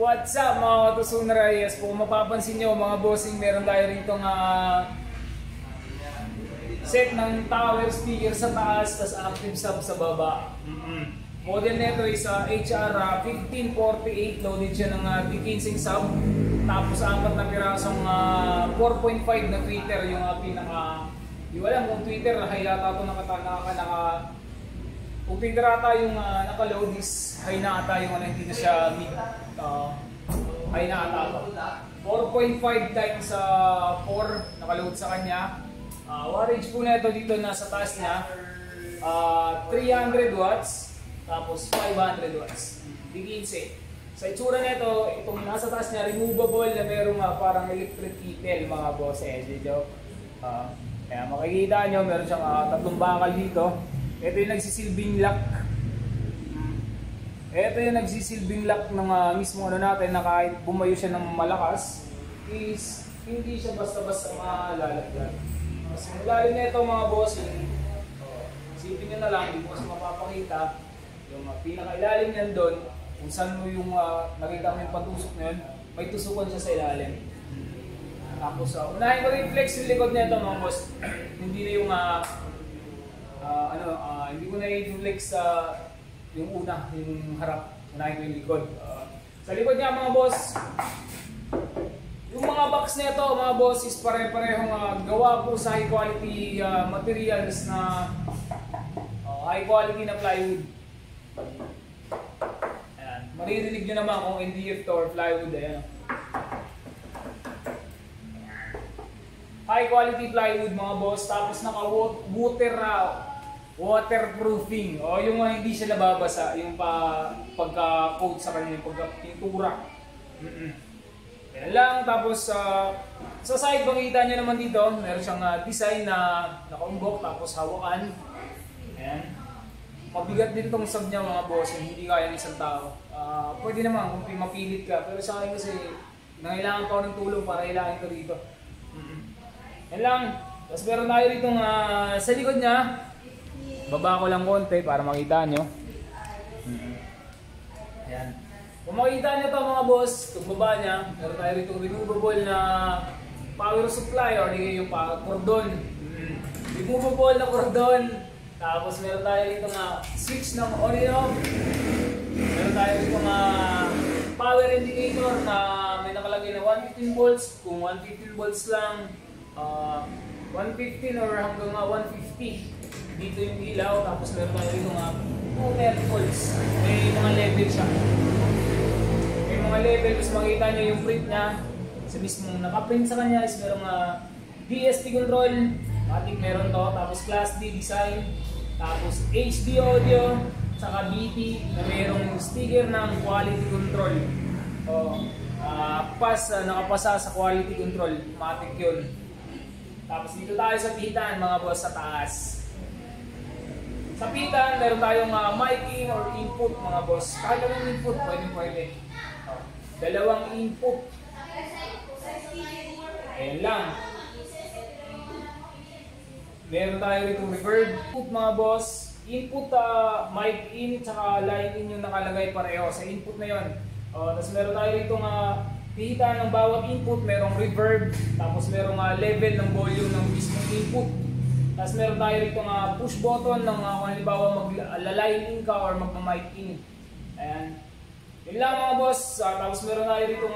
What's up mga Katusuner Reyes? Kung mapapansin nyo mga bossing, meron tayo rito nga set ng tower speaker sa taas, tas active sub sa baba. Model nito is HR 1548, loaded siya ng D15 sub. Tapos apat na pirasong 4.5 na tweeter, yung pinaka, di alam kung tweeter, high yata ito kung tweeter ata yung naka-load is high na ata yung hindi na siya mid, high na ata ito. 4.5 times 4 naka-load sa kanya. Wattage po na ito dito nasa taas niya, 300 watts, tapos 500 watts, D15. Sa itsura nito, itong nasa taas niya, removable na merong parang electric kettle mga boss. Kaya makikita nyo, meron siyang tatlong bakal dito. Ito yung nagsisilbing lock. Ito yung nagsisilbing lock ng mismo natin na kahit bumayo siya ng malakas, is hindi siya basta-basta malalagyan. Mas malalim na ito mga boss. Isipin nyo na lang, hindi mo kasi mapapakita. Yung pinakailalim niyan doon, kung saan mo yung nakita mo yung patusok na yun, may tusukan siya sa ilalim. Tapos unahin ko rin flex yung likod nito mga boss. Hindi na yung hindi ko na i-flex yung una, yung harap. Unahin ko yung likod. Sa likod niya mga boss, yung mga box nito mga boss is pare-parehong gawa po sa high quality materials na high quality na plywood. Ayan. Maririnig nyo naman kung MDF to or plywood. Ayan. High quality plywood mga boss, tapos naka waterproofing, o yung hindi siya nababasa, yung pagka-coat sa kanya, yung pagka-pintura. Yan lang. Tapos sa side, makikita nyo naman dito, meron siyang design na nakaumbok, tapos hawakan. Ayan. Mabigat din itong sub niya mga boss, hindi kaya ng isang tao. Pwede naman kung mapilit ka, pero sa akin kasi nangailangan pa ako ng tulong para ilahin ko dito. Yan lang. Tapos meron tayo dito sa likod niya, baba ko lang konti para makita nyo. Ayan. Kung makita nyo ito mga boss, itong baba niya, meron tayo dito removable na power supply or yung cordon. Removable na cordon. Tapos meron tayo dito switch ng on and off. Meron tayo dito power indicator na may nakalagay na 115 volts. Kung 115 volts lang, 115 or hanggang 150. Dito yung ilaw. Tapos meron tayo dito 2 volts. May mga level siya. May mga level. Tapos makita nyo yung print niya. Sa mismong nakaprint sa kanya is merong DSP control. Matic meron to. Tapos Class D design. Tapos HD audio, saka BT na mayroong sticker ng quality control. Nakapasa sa quality control, matic yun. Tapos dito tayo sa pitan mga boss sa taas. Sa pitan, meron tayong mic in or input mga boss. Kahit anong input, pwede. Dalawang input. Ayan lang. Meron tayo rito reverb. Input mga boss, input mic in tsaka line in yung nakalagay pareho sa input na yon. Tapos meron tayo rito pihita ng bawat input, merong reverb, tapos merong level ng volume ng mismong input. Tapos meron tayo rito push button ng kung halimbawa mag-line in ka or mag-mic in. Ayan. Yun lang mga boss. Tapos meron tayo rito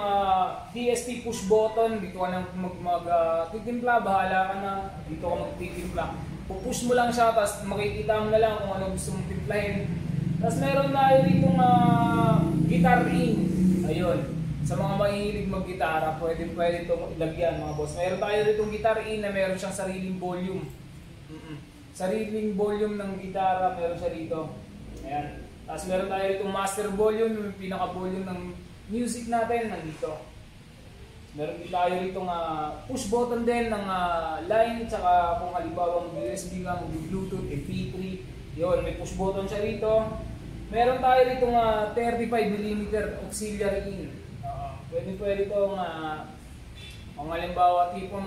DSP push button. Dito ka nang magtitimpla, bahala ka na. Dito ka magtitimpla. Pupush mo lang siya, tapos makikita mo na lang kung ano gusto mong timplahin. Tapos meron tayo rito guitar in. Ayun. Sa mga mahilig mag-gitara, pwede itong ilagyan mga boss. Meron tayo rito guitar in na meron siyang sariling volume. Sariling volume ng gitara meron siya dito. Ayan. Tapos meron tayo itong master volume, yung pinaka-volume ng music natin, nandito. Meron din tayo itong push button din ng line, tsaka kung halimbawa USB ka, mag-Bluetooth, MP3, yun, may push button siya rito. Meron tayo itong 35mm auxiliary in. Pwede itong, kung halimbawa tipo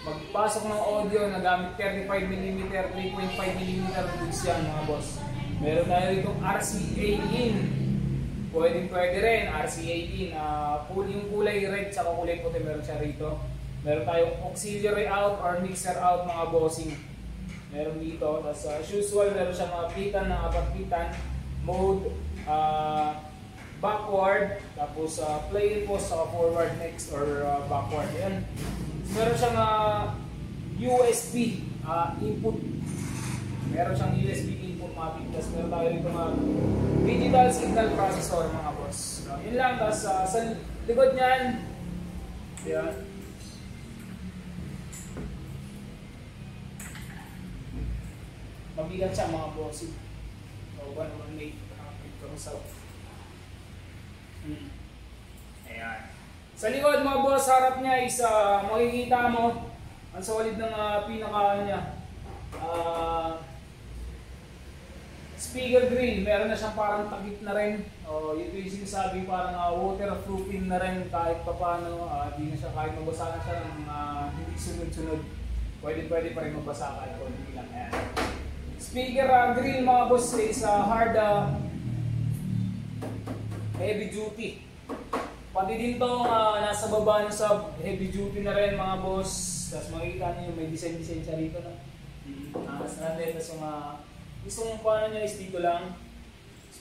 magpasok ng audio na gamit 35mm, 3.5mm goods yan mga boss. Meron tayo itong RCA in. pwede rin, RC18. Yung kulay red sa kulay puti meron siya rito. Meron tayong auxiliary out or mixer out mga bossing. Meron dito. Tapos as usual, meron siya mga pitan na apat pitan. Mode, backward, tapos play post sa forward next or backward. Yan. Meron siyang USB input. Meron siyang USB input mapping. Tapos meron tayo rito mga digital signal processor mga boss. Yun lang. Tapos sa likod niyan, yan. Mabigat siya mga boss. So, 118 picture. Ayan. Sa likod mga boss, harap niya is makikita mo ang solid ng pinaka niya. Speaker grill, meron na siyang parang takip na rin. Ito yung sinasabi parang waterproofing na rin kahit pa paano. Di na siya kahit mabasa na siya ng hindi sunod-sunod. Pwede pa rin mabasa kahit konti lang. Ayan. Speaker grill mga boss is hard heavy duty. Pati din to nasa baba niya sa heavy duty na rin mga boss. Tapos makikita niyo may design siya rito na. Standard tapos yung isang paano niya is dito lang.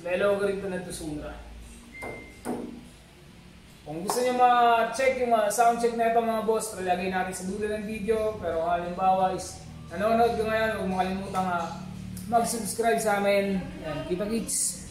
May logo rito na Tusunra. Kung gusto niyo ma-check yung sound check na ito mga boss, lagay natin sa dulo ng video. Pero halimbawa is nanonood ko ngayon, huwag mo kalimutang mag-subscribe sa amin. Yan, kita kits!